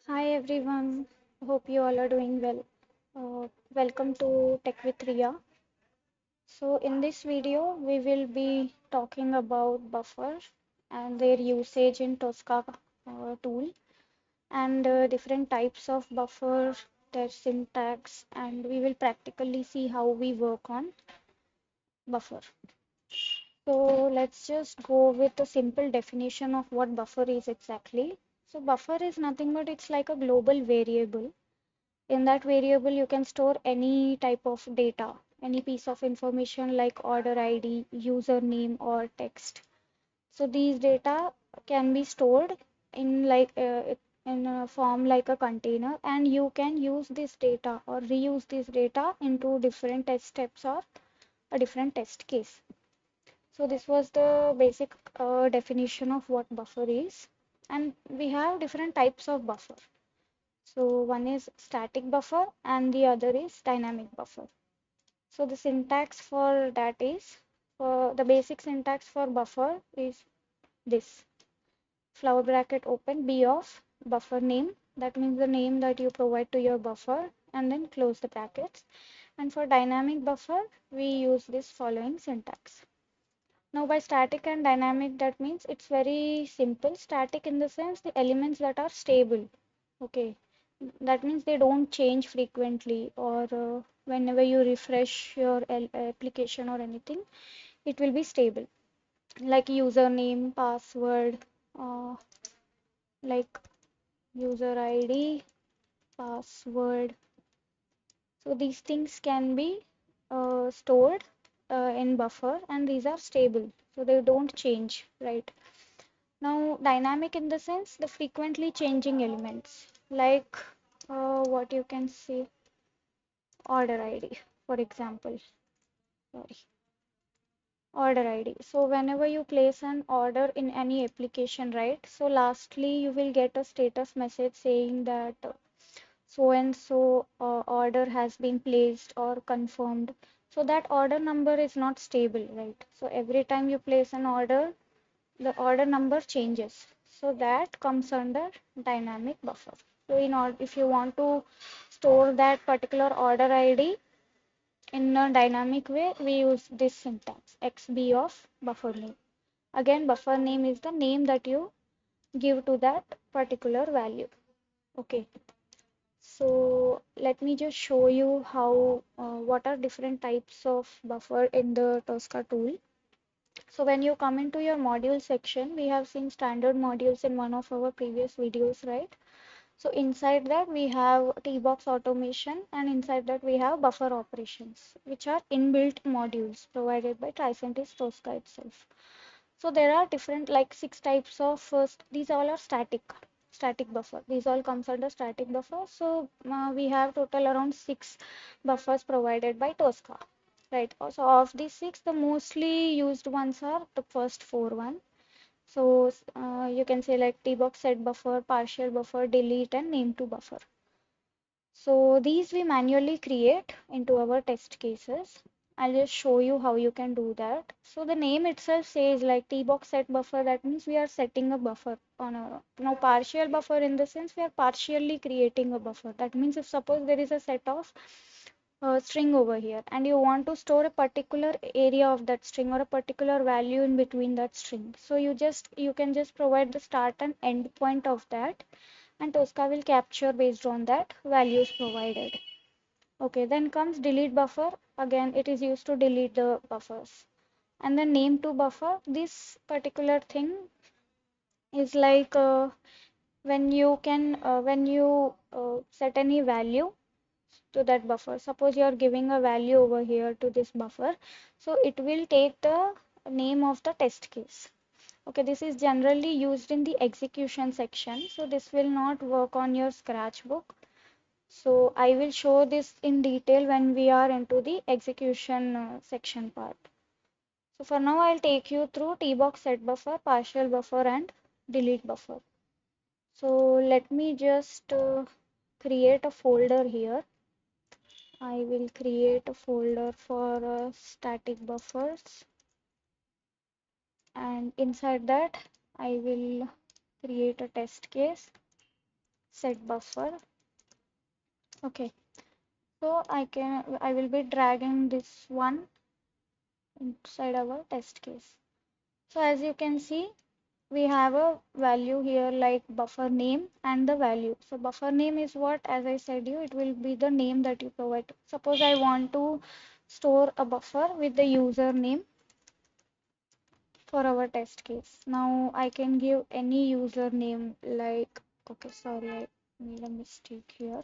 Hi everyone, hope you all are doing well. Welcome to TechWithRia. So in this video, we will be talking about buffer and their usage in Tosca tool and different types of buffer, their syntax, and we will practically see how we work on buffer. So let's just go with a simple definition of what buffer is exactly. So buffer is nothing but it's like a global variable. In that variable, you can store any type of data, any piece of information like order ID, username, or text. So these data can be stored in in a form like a container, and you can use this data or reuse this data into different test steps or a different test case. So this was the basic definition of what buffer is, and we have different types of buffer. So one is static buffer and the other is dynamic buffer. So the syntax for that is, for the basic syntax for buffer is this: flower bracket open b of buffer name, that means the name that you provide to your buffer, and then close the brackets. And for dynamic buffer, we use this following syntax. Now by static and dynamic, that means it's very simple. Static in the sense the elements that are stable. Okay, that means they don't change frequently, or whenever you refresh your application or anything, it will be stable, like username, password, uh, like user ID, password. So these things can be stored in buffer, and these are stable, so they don't change, right? Now dynamic in the sense the frequently changing elements, like what you can say, order ID, for example. Sorry, order ID. So whenever you place an order in any application, right? So lastly, you will get a status message saying that so and so order has been placed or confirmed. So that order number is not stable, right? So every time you place an order, the order number changes. So that comes under dynamic buffer. So in order, if you want to store that particular order ID in a dynamic way, we use this syntax xb of buffer name. Again, buffer name is the name that you give to that particular value. Okay, so let me just show you how what are different types of buffer in the Tosca tool. So when you come into your module section, we have seen standard modules in one of our previous videos, right? So inside that we have Tbox automation, and inside that we have buffer operations, which are inbuilt modules provided by Tricentis Tosca itself. So there are different like six types of these all are static buffer. These all comes under static buffer. So we have total around six buffers provided by Tosca. Right. So of these six, the mostly used ones are the first four one. So you can say like tbox set buffer, partial buffer, delete, and name to buffer. So these we manually create into our test cases. I'll just show you how you can do that. So the name itself says like tbox set buffer. That means we are setting a buffer on a now partial buffer in the sense we are partially creating a buffer. That means if suppose there is a set of string over here and you want to store a particular area of that string or a particular value in between that string, so you can just provide the start and end point of that, and Tosca will capture based on that values provided. Okay, then comes delete buffer. Again, it is used to delete the buffers. And then name to buffer, this particular thing is like when you set any value to that buffer. Suppose you are giving a value over here to this buffer, so it will take the name of the test case. Okay, this is generally used in the execution section, so this will not work on your scratch book. So I will show this in detail when we are into the execution section part. So for now, I'll take you through tbox set buffer, partial buffer, and delete buffer. So let me just create a folder here. I will create a folder for static buffers, and inside that I will create a test case. set buffer. Okay, so I will be dragging this one inside our test case. So as you can see, we have a value here like buffer name and the value. So buffer name is what, as I said you, it will be the name that you provide. Suppose I want to store a buffer with the username for our test case. Now I can give any username like, okay, sorry, I made a mistake here.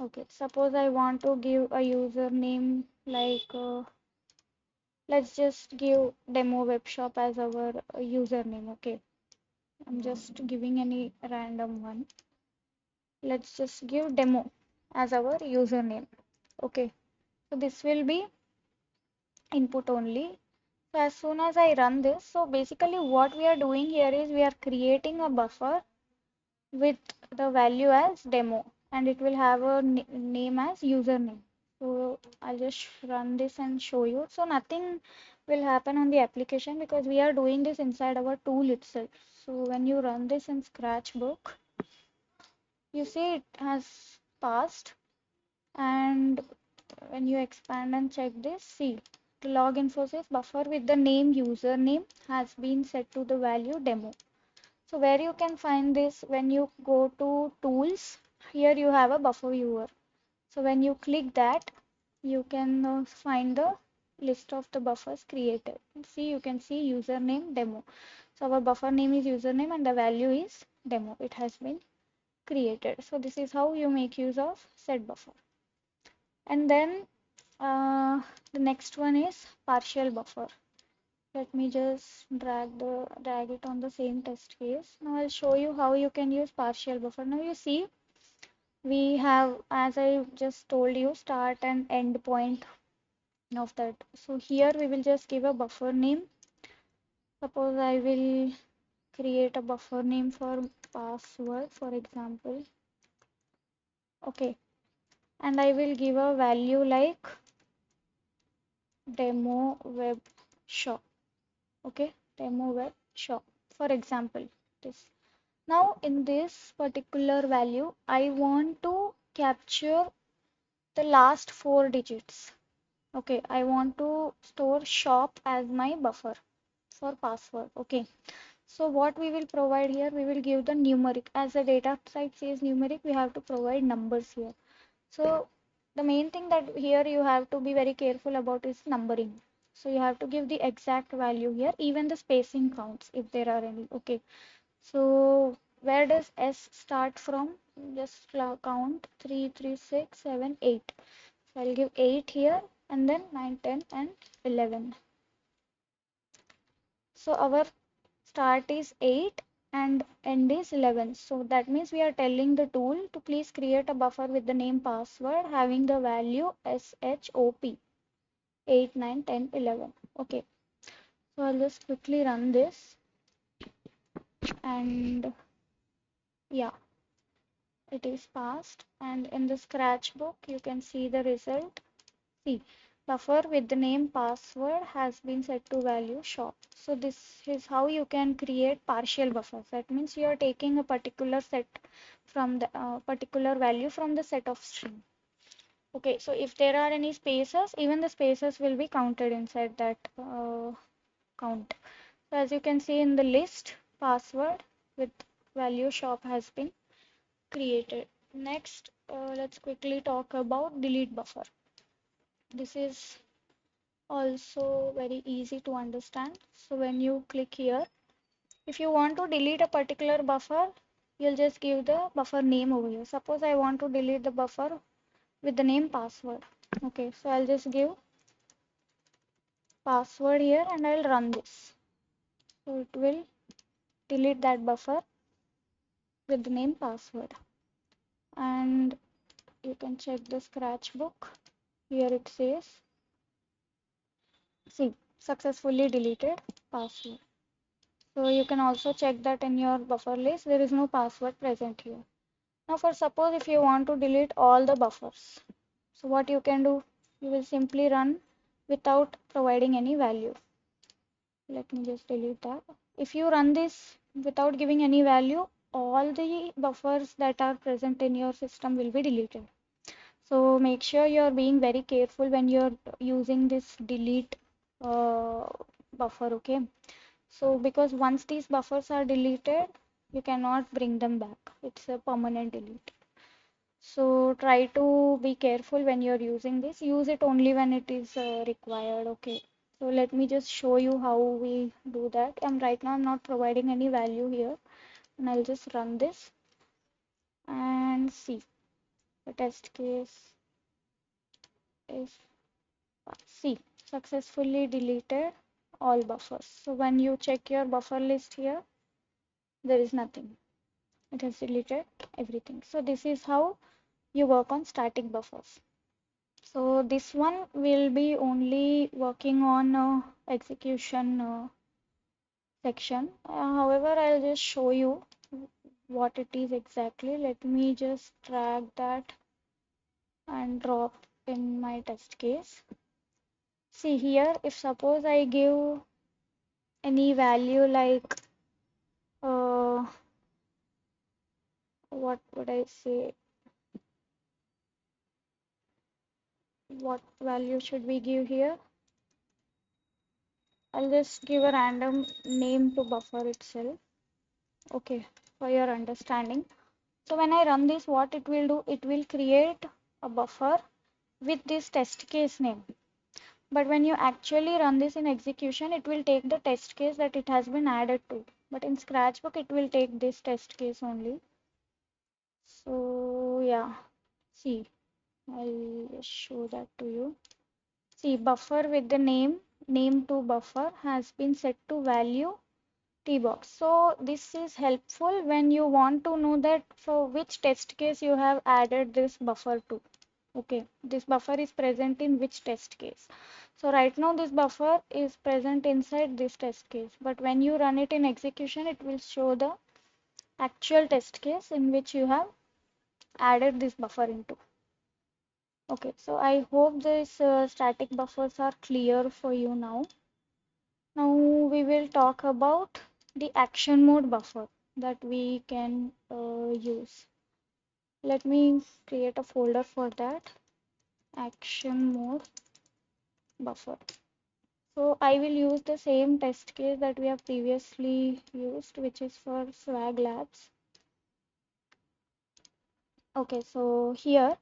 Okay, suppose I want to give a username like, let's just give demo webshop as our username. Okay, I'm just giving any random one. Let's just give demo as our username. Okay, so this will be input only. So as soon as I run this, so basically what we are doing here is we are creating a buffer with the value as demo, and it will have a name as username. So I'll just run this and show you. So nothing will happen on the application because we are doing this inside our tool itself. So when you run this in Scratchbook, you see it has passed, and when you expand and check this, see the log info says buffer with the name username has been set to the value demo. So where you can find this, when you go to tools, here you have a buffer viewer. So when you click that, you can find the list of the buffers created. See, you can see username demo. So our buffer name is username and the value is demo. It has been created. So this is how you make use of set buffer. And then the next one is partial buffer. Let me just drag it on the same test case. Now I'll show you how you can use partial buffer. Now you see we have, as I just told you, start and end point of that. So here we will just give a buffer name. Suppose I will create a buffer name for password, for example. Okay, and I will give a value like demo web shop. Okay, demo web shop, for example. This. Now in this particular value, I want to capture the last four digits. Okay, I want to store shop as my buffer for password. Okay, so what we will provide here, we will give the numeric. As the data type says numeric, we have to provide numbers here. So the main thing that here you have to be very careful about is numbering. So you have to give the exact value here, even the spacing counts if there are any. Okay, so where does S start from? Just count 3, 3, 6, 7, 8. So I'll give 8 here and then 9, 10 and 11. So our start is 8 and end is 11. So that means we are telling the tool to please create a buffer with the name password having the value SHOP 8, 9, 10, 11. Okay. So I'll just quickly run this, and yeah, it is passed, and in the Scratchbook you can see the result. See, buffer with the name password has been set to value shop. So this is how you can create partial buffers. That means you are taking a particular set from the particular value from the set of string. Okay, so if there are any spaces, even the spaces will be counted inside that count. So as you can see in the list, password with value shop has been created. Next, let's quickly talk about delete buffer. This is also very easy to understand. So when you click here, if you want to delete a particular buffer, you'll just give the buffer name over here. Suppose I want to delete the buffer with the name password. Okay, so I'll just give password here and I'll run this. So it will delete that buffer with the name password. And you can check the Scratchbook. Here it says, see, successfully deleted password. So you can also check that in your buffer list, there is no password present here. Now for suppose if you want to delete all the buffers, so what you can do, you will simply run without providing any value. Let me just delete that. If you run this without giving any value, all the buffers that are present in your system will be deleted. So make sure you're being very careful when you're using this delete uh, buffer, okay? So because once these buffers are deleted, you cannot bring them back. It's a permanent delete. So try to be careful when you're using this. Use it only when it is required, okay? So let me just show you how we do that. Right now I'm not providing any value here, and I'll just run this and see the test case is see successfully deleted all buffers. So when you check your buffer list here, there is nothing. It has deleted everything. So this is how you work on static buffers. So this one will be only working on execution section. However, I'll just show you what it is exactly. Let me just drag that and drop in my test case. See here, if suppose I give any value like what would I say? What value should we give here? I'll just give a random name to buffer itself. Okay, for your understanding. So when I run this, what it will do, it will create a buffer with this test case name. But when you actually run this in execution, it will take the test case that it has been added to. But in Scratchbook, it will take this test case only. So yeah, see, I'll just show that to you. See, buffer with the name to buffer has been set to value tbox. So this is helpful when you want to know that for which test case you have added this buffer to. Okay, this buffer is present in which test case. So right now this buffer is present inside this test case, but when you run it in execution, it will show the actual test case in which you have added this buffer into. Okay, so I hope these static buffers are clear for you now. Now we will talk about the action mode buffer that we can use. Let me create a folder for that. Action mode buffer. So I will use the same test case that we have previously used, which is for Swag Labs. Okay, so here,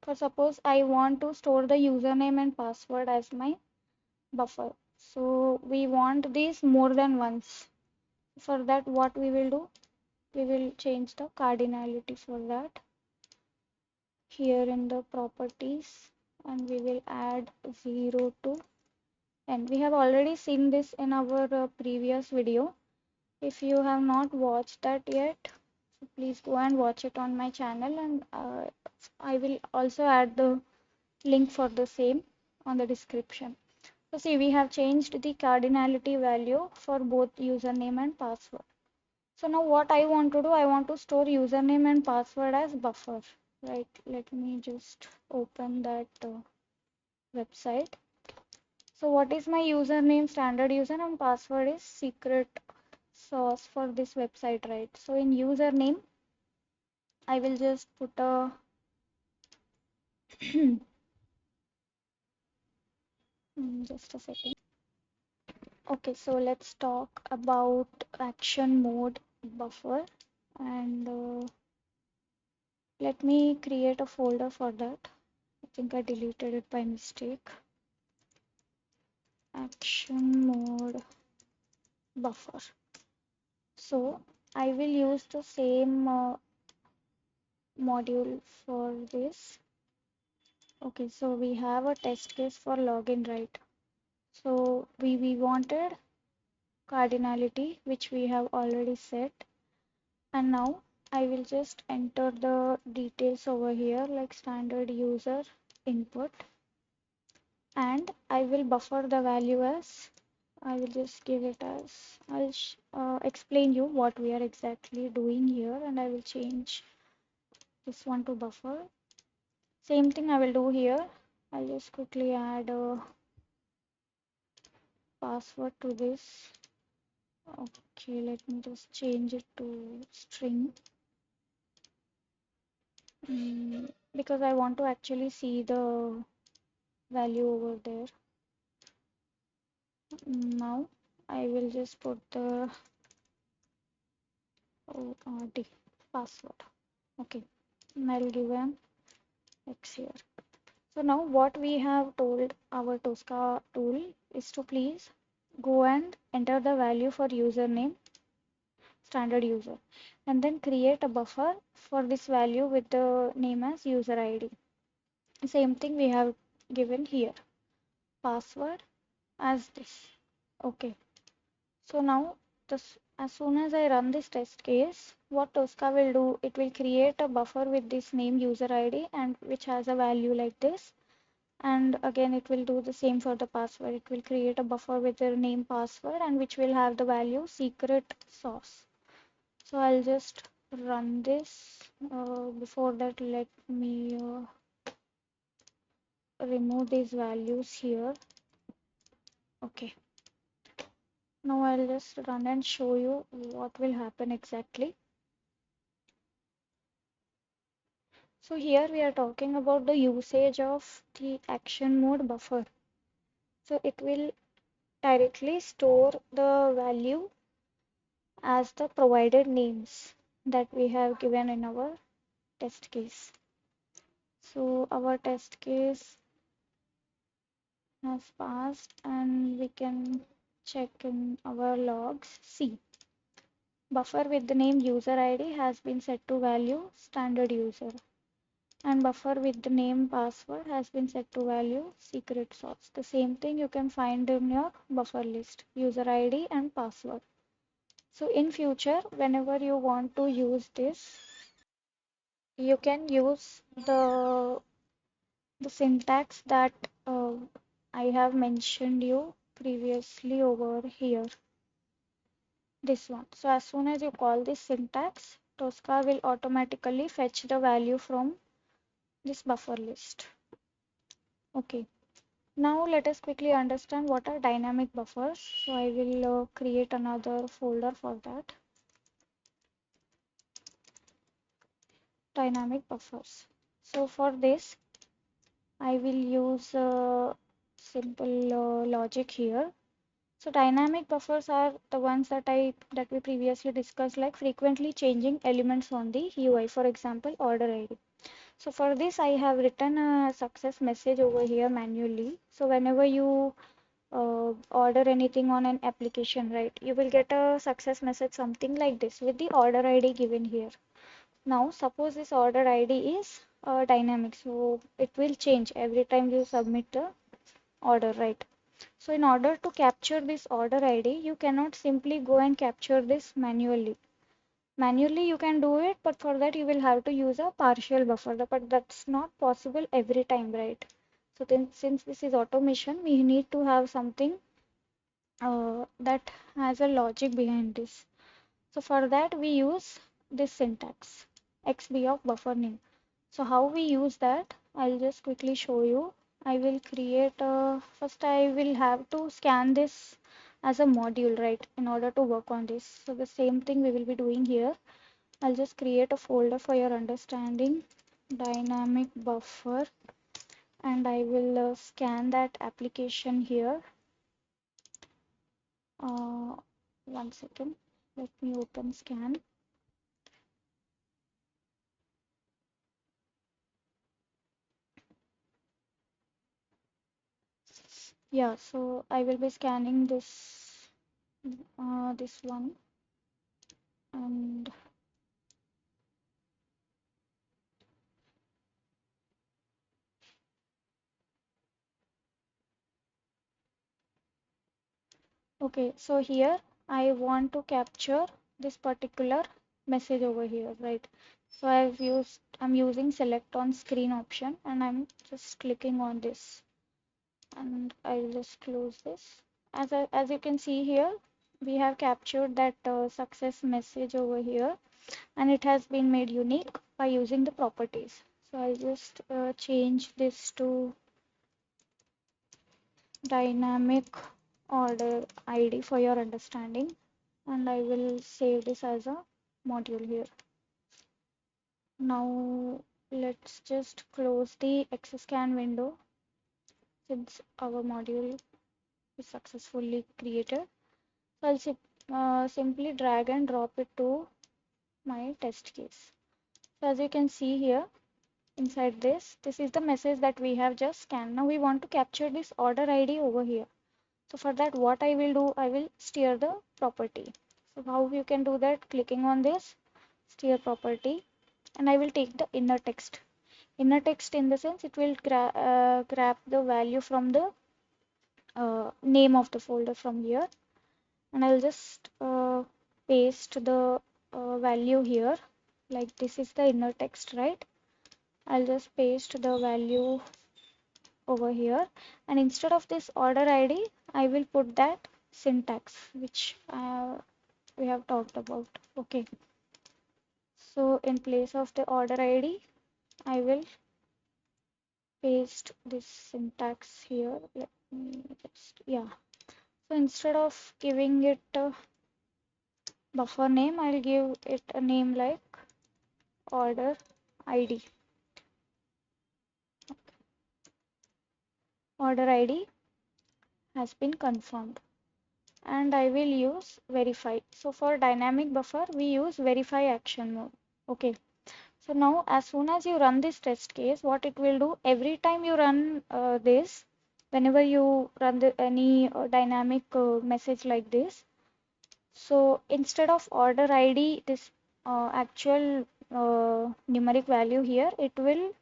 for suppose I want to store the username and password as my buffer. So we want these more than once. For that, what we will do? We will change the cardinality for that here in the properties, and we will add 0 to n. We have already seen this in our previous video. If you have not watched that yet, so please go and watch it on my channel, and I will also add the link for the same on the description. So see, we have changed the cardinality value for both username and password. So now what I want to do, I want to store username and password as buffer, right? Let me just open that website. So what is my username? Standard user, and password is secret sauce for this website, right? So in username, I will just put a just a second. Okay, so let's talk about action mode buffer, and let me create a folder for that. I think I deleted it by mistake. Action mode buffer. So I will use the same module for this. Okay, so we have a test case for login, right? So we wanted cardinality, which we have already set, and now I will just enter the details over here like standard user input, and I will buffer the value as I will just give it as I'll explain you what we are exactly doing here, and I will change this one to buffer. Same thing I will do here. I'll just quickly add a password to this. Okay, let me just change it to string. Because I want to actually see the value over there. Now I will just put the ORD password. Okay, and I'll give an X here. So now what we have told our Tosca tool is to please go and enter the value for username, standard user, and then create a buffer for this value with the name as user ID. Same thing we have given here, password as this. Okay, so now this, as soon as I run this test case, what Tosca will do, it will create a buffer with this name user ID and which has a value like this. And again, it will do the same for the password. It will create a buffer with the name password and which will have the value secret sauce. So I'll just run this. Before that, let me remove these values here. Okay. Now I'll just run and show you what will happen exactly. So here we are talking about the usage of the action mode buffer. So it will directly store the value as the provided names that we have given in our test case. So our test case has passed and we can check in our logs. See, buffer with the name user ID has been set to value standard user and buffer with the name password has been set to value secret sauce. The same thing you can find in your buffer list, user ID and password. So in future, whenever you want to use this, you can use the syntax that I have mentioned you previously over here, this one. So as soon as you call this syntax, Tosca will automatically fetch the value from this buffer list. Okay. Now let us quickly understand what are dynamic buffers. So I will create another folder for that. Dynamic buffers. So for this, I will use simple logic here. So dynamic buffers are the ones that we previously discussed, like frequently changing elements on the UI, for example, order ID. So for this, I have written a success message over here manually. So whenever you order anything on an application, right, you will get a success message something like this with the order ID given here. Now, suppose this order ID is dynamic, so it will change every time you submit the order, right? So in order to capture this order ID, you cannot simply go and capture this manually. Manually you can do it, but for that you will have to use a partial buffer, but that's not possible every time, right? So then since this is automation, we need to have something that has a logic behind this. So for that we use this syntax, xb of buffer name. So how we use that, I'll just quickly show you. I will create first I will have to scan this as a module, right, in order to work on this. So the same thing we will be doing here. I'll just create a folder for your understanding, dynamic buffer, and I will scan that application here. Uh, 1 second, let me open scan. Yeah, so I will be scanning this one, and okay, so here I want to capture this particular message over here, right? So I'm using select on screen option and I'm just clicking on this and I'll just close this. As you can see here, we have captured that success message over here and it has been made unique by using the properties. So I'll just change this to dynamic order ID for your understanding. and I will save this as a module here. Now let's just close the XScan window since our module is successfully created. So I'll simply drag and drop it to my test case. So as you can see here, inside this is the message that we have just scanned. Now we want to capture this order ID over here. So for that, what I will do, I will steer the property. So how you can do that? Clicking on this steer property, and I will take the inner text. Inner text in the sense it will grab the value from the name of the folder from here, and I'll just paste the value here. Like this is the inner text, right? I'll just paste the value over here, and instead of this order ID, I will put that syntax which we have talked about. Okay, so in place of the order ID, I will paste this syntax here. Let me just, yeah. So instead of giving it a buffer name, I'll give it a name like order ID. Order ID has been confirmed, and I will use verify. So for dynamic buffer, we use verify action mode. Okay. So now as soon as you run this test case, what it will do, every time you run this, whenever you run any dynamic message like this, so instead of order ID, this actual numeric value here, it will,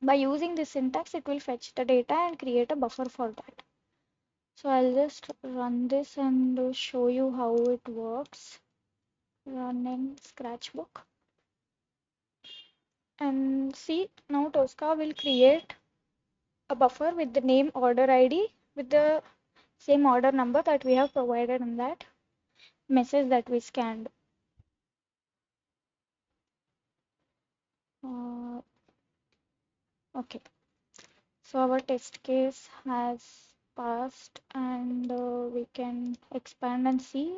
by using this syntax, it will fetch the data and create a buffer for that. So I'll just run this and show you how it works. Running Scratchbook. And see, now Tosca will create a buffer with the name order ID with the same order number that we have provided in that message that we scanned. Uh, okay, so our test case has passed, and we can expand and see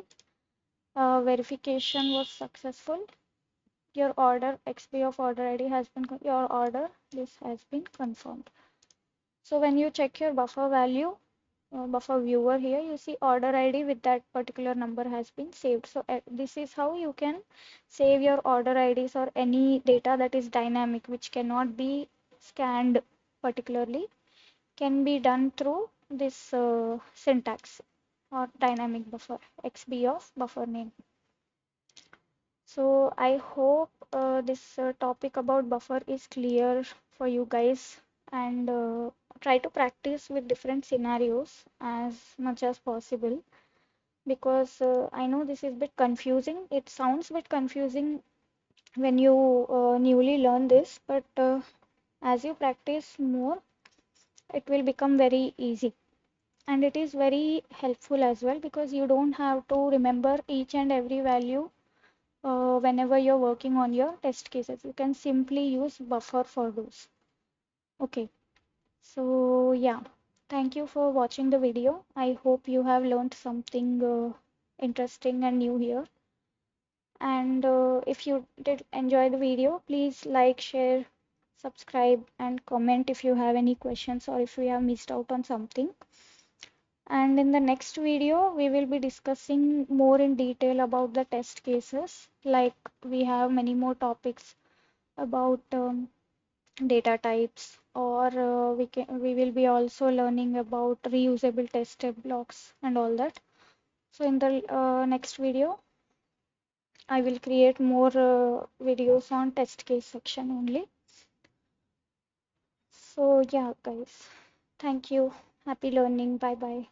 verification was successful. Your order XP of order ID has been, your order this has been confirmed. So when you check your buffer value, buffer viewer here, you see order ID with that particular number has been saved. So this is how you can save your order IDs or any data that is dynamic, which cannot be scanned particularly, can be done through this syntax or dynamic buffer, XB of buffer name. So I hope this topic about buffer is clear for you guys, and try to practice with different scenarios as much as possible, because I know this is a bit confusing. It sounds a bit confusing when you newly learn this, but as you practice more, it will become very easy. And it is very helpful as well, because you don't have to remember each and every value whenever you're working on your test cases. You can simply use buffer for those. Okay, so yeah, thank you for watching the video. I hope you have learned something interesting and new here. And if you did enjoy the video, please like, share, subscribe, and comment if you have any questions or if we have missed out on something. And in the next video, we will be discussing more in detail about the test cases. Like we have many more topics about data types, or we will be also learning about reusable test blocks and all that. So in the next video, I will create more videos on test case section only. So yeah, guys, thank you. Happy learning. Bye bye.